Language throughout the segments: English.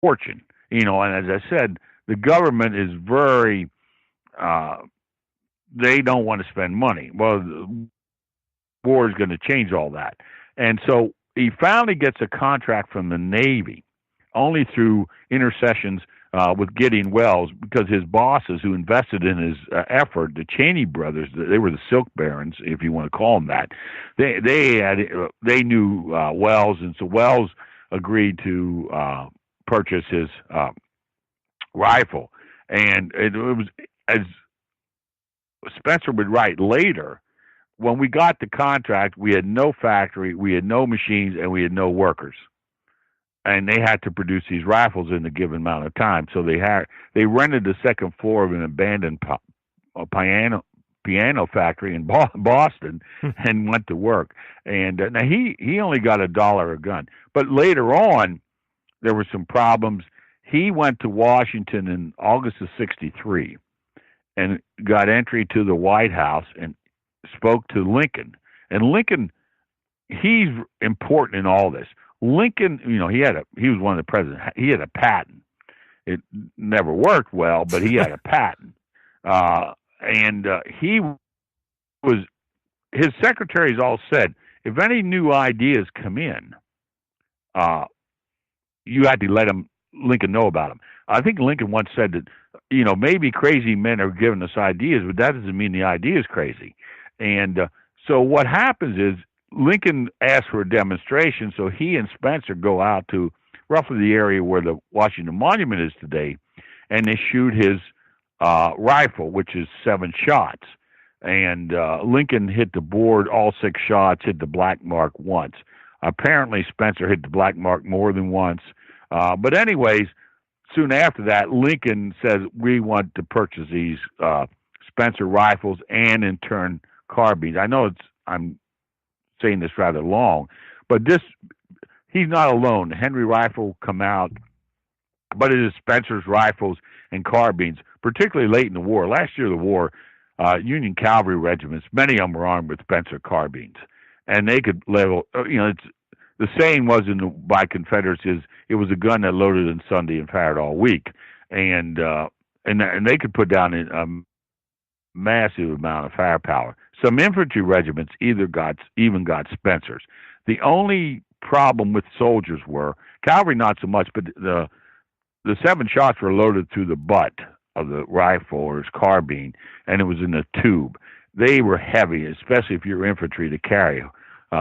fortune. And as I said, the government is very uh, they don't want to spend money. Well, the war is going to change all that, and so he finally gets a contract from the Navy, only through intercessions with Gideon Wells, because his bosses who invested in his effort, the Cheney brothers, they were the Silk Barons, if you want to call them that. They knew Wells, and so Wells agreed to purchase his rifle, and it was as Spencer would write later. When we got the contract, we had no factory, we had no machines, and we had no workers, and they had to produce these rifles in a given amount of time. So they rented the second floor of an abandoned piano factory in Boston and went to work. And now he only got $1 a gun, but later on there were some problems. He went to Washington in August of '63 and got entry to the White House and spoke to Lincoln. And Lincoln, he's important in all this. Lincoln, he was one of the presidents. He had a patent. It never worked well, but he had a patent. And he was, his secretaries all said, if any new ideas come in, you had to let Lincoln know about them. I think Lincoln once said that, maybe crazy men are giving us ideas, but that doesn't mean the idea is crazy. And so what happens is Lincoln asked for a demonstration, so he and Spencer go out to roughly the area where the Washington Monument is today, and they shoot his rifle, which is 7 shots. And Lincoln hit the board, all 6 shots, hit the black mark once. Apparently, Spencer hit the black mark more than once. But anyways, soon after that, Lincoln says, we want to purchase these Spencer rifles and, in turn, carbines. I know I'm saying this rather long, but he's not alone. The Henry rifle come out, but it is Spencer's rifles and carbines, particularly late in the war. Last year of the war, Union cavalry regiments, many of them were armed with Spencer carbines, and they could level. The saying by Confederates is it was a gun that loaded on Sunday and fired all week, and they could put down a massive amount of firepower. Some infantry regiments even got Spencers. The only problem with soldiers were cavalry, not so much, but the 7 shots were loaded through the butt of the rifle or his carbine, and it was in a tube. They were heavy, especially if you're infantry to carry.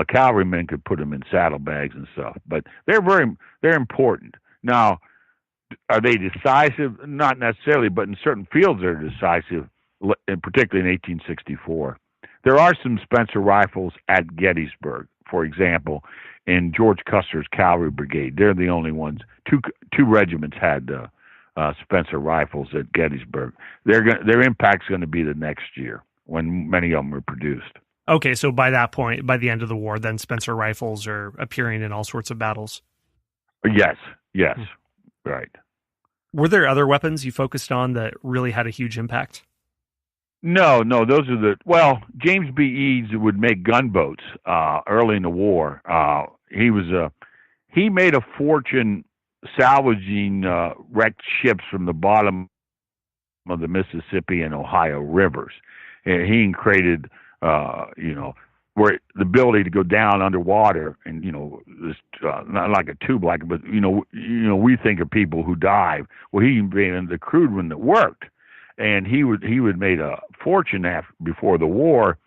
Cavalrymen could put them in saddlebags and stuff, but they're important. Now, are they decisive? Not necessarily, but in certain fields they're decisive, particularly in 1864. There are some Spencer rifles at Gettysburg, for example, in George Custer's Cavalry Brigade. They're the only ones. Two regiments had Spencer rifles at Gettysburg. Their impact's going to be the next year when many of them were produced. Okay, so by that point, by the end of the war, then Spencer rifles are appearing in all sorts of battles. Yes, right. Were there other weapons you focused on that really had a huge impact? No, those are James B. Eads would make gunboats early in the war. He made a fortune salvaging wrecked ships from the bottom of the Mississippi and Ohio rivers. And he created, where the ability to go down underwater and, this, not like a tube like, but, we think of people who dive. Well, he invented the crude one that worked. And he would made a fortune before the war,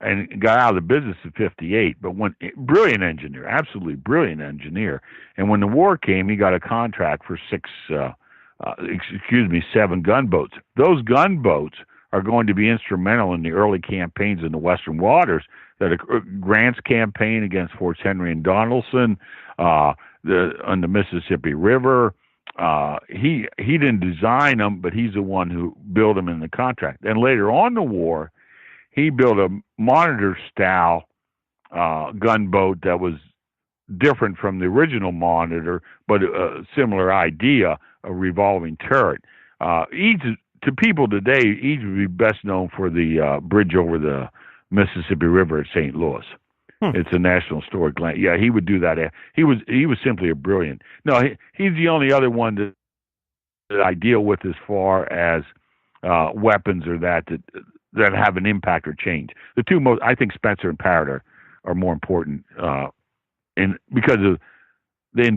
and got out of the business in '58. But brilliant engineer, absolutely brilliant engineer. And when the war came, he got a contract for 7 gunboats. Those gunboats are going to be instrumental in the early campaigns in the Western waters. That Grant's campaign against Forts Henry and Donelson, on the Mississippi River. He didn't design them, but he's the one who built them in the contract. And later on in the war, he built a Monitor-style gunboat that was different from the original Monitor, but a similar idea, a revolving turret. To people today, Eads would be best known for the bridge over the Mississippi River at St. Louis. Hmm. It's a National Historic Land. Yeah, he would do that. He was simply a brilliant. No, he's the only other one that I deal with as far as weapons or that have an impact or change. The two most, I think, Spencer and Parrott are more important because of they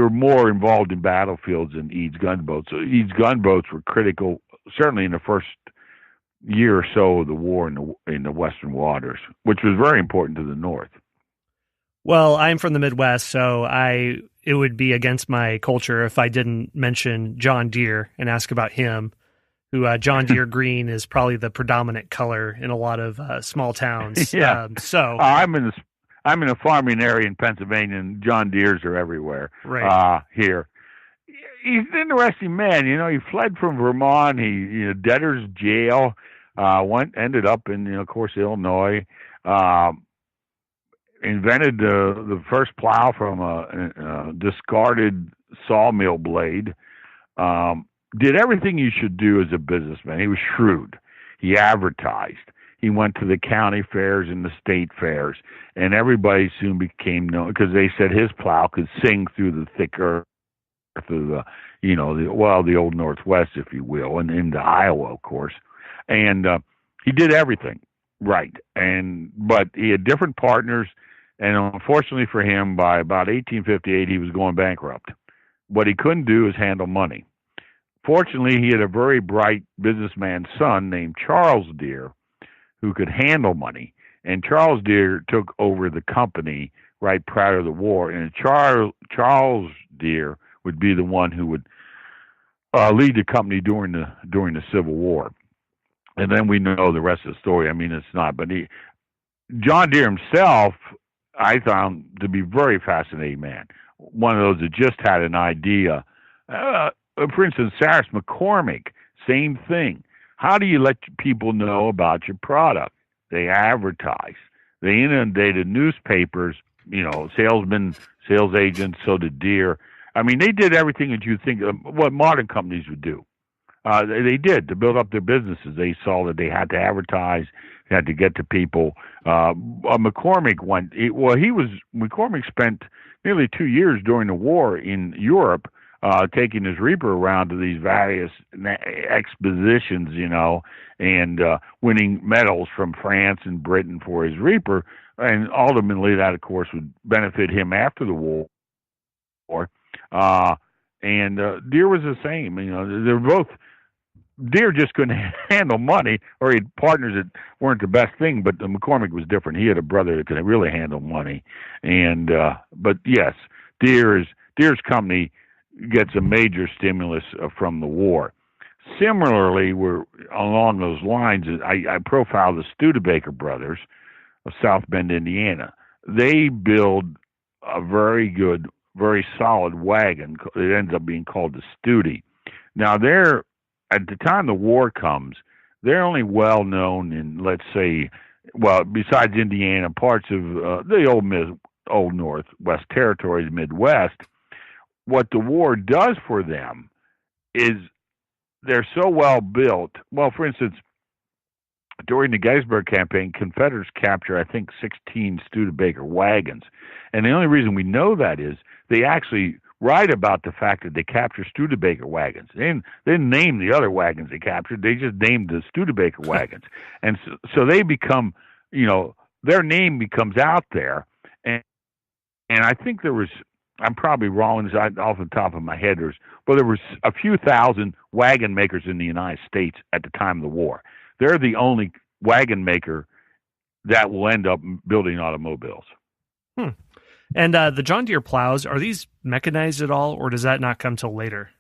were more involved in battlefields than Eads gunboats. So Eads gunboats were critical, certainly in the first year or so of the war in the Western waters, which was very important to the North. Well, I'm from the Midwest, so it would be against my culture if I didn't mention John Deere and ask about him. Who John Deere green is probably the predominant color in a lot of small towns. Yeah. So I'm in a farming area in Pennsylvania, and John Deere's are everywhere. Right. Here. He's an interesting man. He fled from Vermont. He debtor's jail. Ended up in, of course, Illinois. Invented the first plow from a discarded sawmill blade. Did everything you should do as a businessman. He was shrewd. He advertised. He went to the county fairs and the state fairs, and everybody soon became known because they said his plow could sing through the thick earth of the old Northwest, if you will, and into Iowa, of course. And he did everything right. But he had different partners, and unfortunately for him, by about 1858, he was going bankrupt. What he couldn't do is handle money. Fortunately, he had a very bright businessman son named Charles Deere who could handle money. And Charles Deere took over the company right prior to the war. And Charles Deere would be the one who would lead the company during the Civil War. And then we know the rest of the story. I mean, it's not. But John Deere himself, I found to be a very fascinating man. One of those that just had an idea. For instance, Cyrus McCormick, same thing. How do you let people know about your product? They advertise. They inundated newspapers, salesmen, sales agents, so did Deere. I mean, they did everything that you think what modern companies would do. They did to build up their businesses. They saw that they had to advertise, they had to get to people. McCormick McCormick spent nearly 2 years during the war in Europe, taking his Reaper around to these various expositions, and winning medals from France and Britain for his Reaper. And ultimately, that, of course, would benefit him after the war. And Deere was the same. They were both. Deere just couldn't handle money, or he had partners that weren't the best thing. But McCormick was different. He had a brother that could really handle money. And but yes, Deere's company gets a major stimulus from the war. Similarly, we're along those lines. I profiled the Studebaker brothers of South Bend, Indiana. They build a very good, very solid wagon. It ends up being called the Studi. Now, at the time the war comes, they're only well known in, let's say, besides Indiana, parts of the old Northwest Territories, Midwest. What the war does for them is they're so well built. Well, for instance, during the Gettysburg campaign, Confederates capture, I think, 16 Studebaker wagons. And the only reason we know that is they actually write about the fact that they capture Studebaker wagons. They didn't name the other wagons they captured. They just named the Studebaker wagons. And so they become, their name becomes out there. And I think there was, I'm probably wrong off the top of my head, there was a few thousand wagon makers in the United States at the time of the war. They're the only wagon maker that will end up building automobiles. And the John Deere plows, are these mechanized at all, or does that not come till later?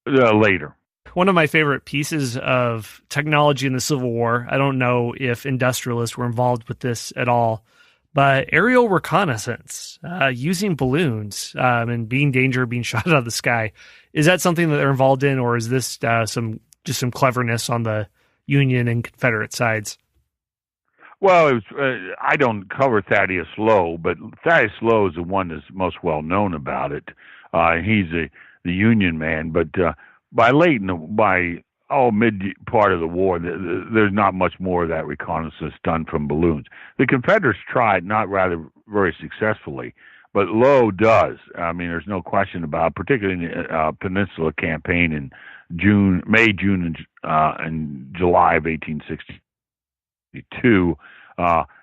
Later. One of my favorite pieces of technology in the Civil War, I don't know if industrialists were involved with this at all, but aerial reconnaissance, using balloons and being shot out of the sky. Is that something that they're involved in, or is this some cleverness on the Union and Confederate sides? Well, I don't cover Thaddeus Lowe, but Thaddeus Lowe is the one that's most well known about it. He's the Union man, but by mid part of the war, there's not much more of that reconnaissance done from balloons. The Confederates tried, not rather very successfully, but Lowe does. I mean, there's no question about it, particularly in the Peninsula Campaign in May, June, and July of 1862.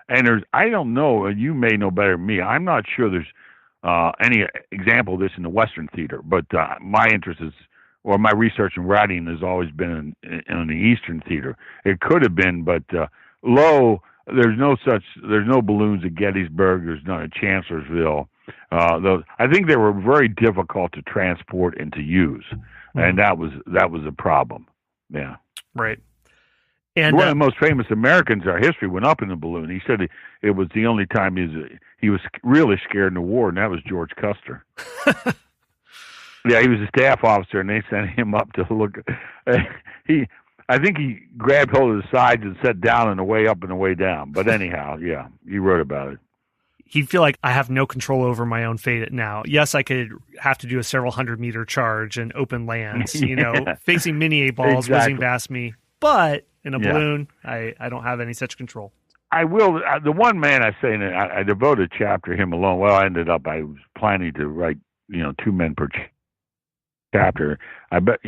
And I don't know, you may know better than me. I'm not sure there's any example of this in the Western theater, but my interest is, or my research and writing has always been in the Eastern theater. It could have been, but Lowe, there's no balloons at Gettysburg. There's none at Chancellorsville. I think they were very difficult to transport and to use, and that was a problem. Yeah, right. And one of the most famous Americans in our history went up in a balloon. He said it was the only time he was really scared in the war, and that was George Custer. Yeah, he was a staff officer, and they sent him up to look. I think he grabbed hold of the sides and sat down on the way up and the way down. But anyhow, yeah, he wrote about it. He'd feel like, I have no control over my own fate now. Yes, I could have to do a several 100-meter charge in open lands, facing mini 8-balls, whizzing past me. But in a balloon, I don't have any such control. I will. The one man I say, and I devoted a chapter to him alone. Well, I was planning to write, 2 men per chapter. I bet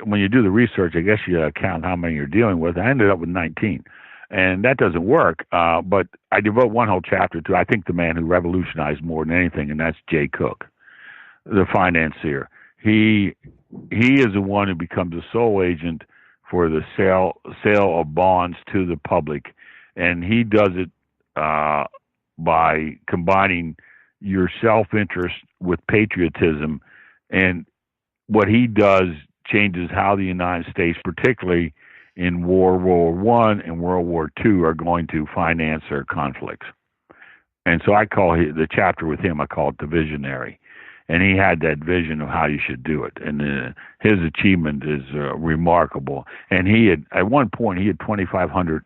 when you do the research, I guess you count how many you're dealing with. I ended up with 19. And that doesn't work, but I devote one whole chapter to, I think, the man who revolutionized more than anything, and that's Jay Cooke, the financier. He is the one who becomes the sole agent for the sale of bonds to the public, and he does it by combining your self-interest with patriotism. And what he does changes how the United States, particularly in World War I and World War II, are going to finance their conflicts. And so I call the chapter with him, I call it The Visionary. And he had that vision of how you should do it. And his achievement is remarkable. And at one point, he had 2,500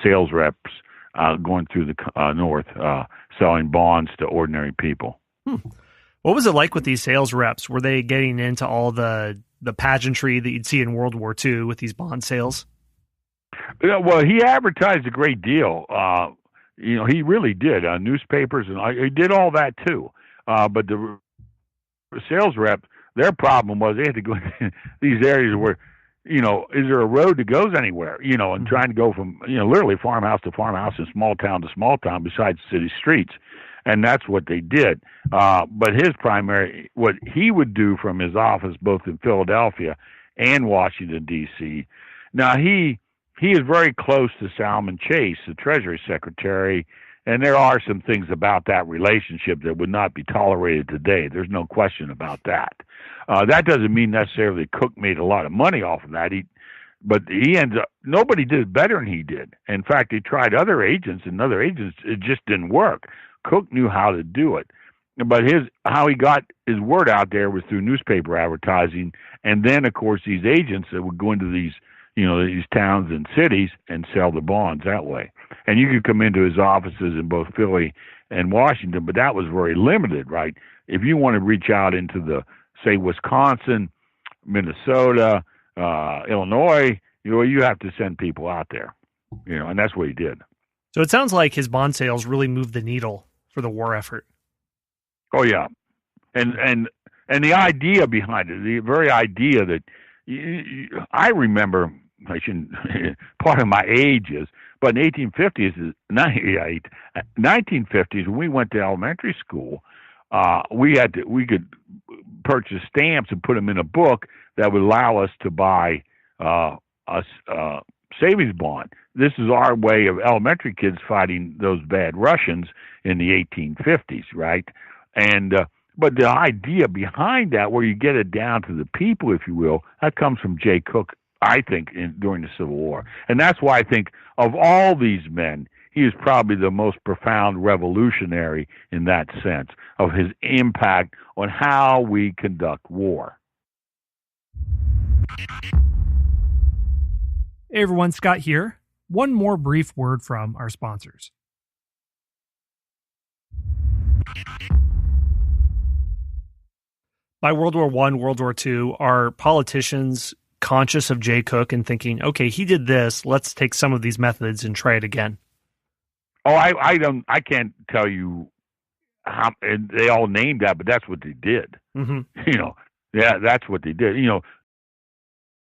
sales reps going through the North, selling bonds to ordinary people. What was it like with these sales reps? Were they getting into all the pageantry that you'd see in World War II with these bond sales? Well, he advertised a great deal. He really did. Newspapers, and he did all that too. But the sales rep, their problem was they had to go in these areas where, is there a road that goes anywhere? And trying to go from, literally farmhouse to farmhouse and small town to small town besides city streets. And that's what they did. But what he would do from his office, both in Philadelphia and Washington, D.C. Now, he is very close to Salmon Chase, the Treasury Secretary, and there are some things about that relationship that would not be tolerated today. There's no question about that. That doesn't mean necessarily Cooke made a lot of money off of that. But he ends up, nobody did it better than he did. In fact, he tried other agents, and other agents, it just didn't work. Cooke knew how to do it. But how he got his word out there was through newspaper advertising, and then, of course, these agents that would go into these towns and cities and sell the bonds that way. And you could come into his offices in both Philly and Washington, but that was very limited, right? If you want to reach out into say, Wisconsin, Minnesota, Illinois, you have to send people out there, and that's what he did. So it sounds like his bond sales really moved the needle for the war effort. Oh yeah, and the idea behind it, the very idea that I remember. I shouldn't. Part of my age is, but in 1950s, when we went to elementary school, we could purchase stamps and put them in a book that would allow us to buy a savings bond. This is our way of elementary kids fighting those bad Russians in the 1850s, right? And but the idea behind that, where you get it down to the people, if you will, that comes from Jay Cooke, I think, during the Civil War. And that's why I think of all these men, he is probably the most profound revolutionary in that sense of his impact on how we conduct war. Hey everyone, Scott here. One more brief word from our sponsors. By World War I, World War II, our politicians conscious of Jay Cook and thinking, okay, he did this. Let's take some of these methods and try it again? Oh, I can't tell you how, and they all named that, but that's what they did. Mm-hmm. Yeah, that's what they did.